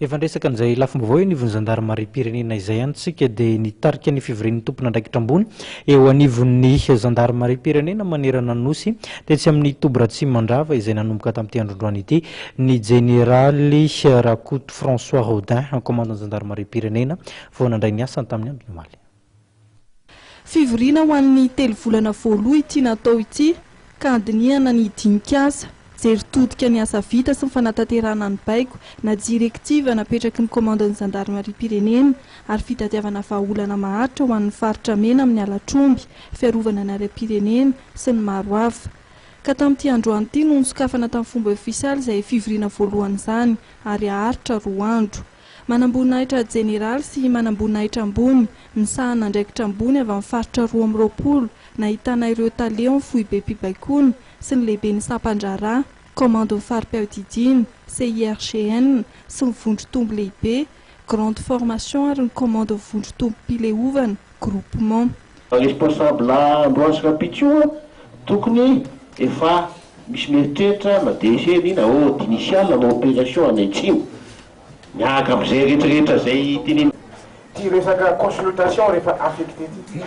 Efa ndresaka an'izay lafim-baovao anivon'ny zandarmarie-pirenena izay antsika dia nitarika ny fivorian'ny tompona andraikitra ambony eo anivon'ny zandarmarie-pirenena manerana ny nosy dia tsy amin'ny toby Ratsimandrava izay nanomboka tamin'ity androndroany ity ny jeneraly Rakoto François Rodin commandant zandarmarie-pirenena vao nandray ny asany tamin'ny andro omaly. Fivoriana ho an'ny telo volana voaloha ity natao ity ka andiniana ny dinikasa jery todika ny asa vita sy ny fanatanterahana ny baiko na direktiva napetraky ny commandant zandarmarie-pirenena ary fitadiavana vahaolana maharitra ho an'ny faritra mena amin'ny alatromby fiarovana ny ara-pirenena sy ny maro hafa ka tamin'ity androany ity no nisokafana tamin'ny fomba ofisialy izay fivoriana voalohan'izany ary aharitra 2 andro manamboninahitra jeneraly sy manamboninahitra ambony ny sahana andraikitra ambony avy amin'ny faritra 12 nahitana ireo taleon fohy be mpibaikona sy ny lehibe ny sampandrara commande farim-piaodidiana CIRGN sy ny vondrotombo lehibe grande formation ary ny commande vondrotombo mpileovana groupement responsable Ambroise Rapitio tokony efa misy meritreritra na DG na haute initiale na opération any atsimo miaraka amin'izay rehetrarehetra zay tiany ty resaka consultation rehefa affecté ty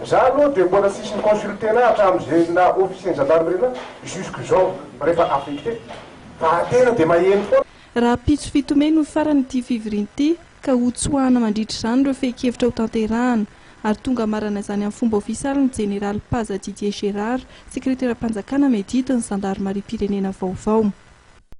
za aloha dia mbola sisy ny consulté na hatramin'izay na officier gendarmerie jusque zao rehefa affecté fa tena dia maheno foana raha pitso fitomeny no farany ity fivoriana ity ka hotsoahana mandritra izany ireo fehi-kevitra ho tanterahana ary tonga marana izany amin'ny fomba ofisialy ny général Paza Didier Gérard secrétaire mpanjakana medita ny zandarmarie-pirenena vaovao.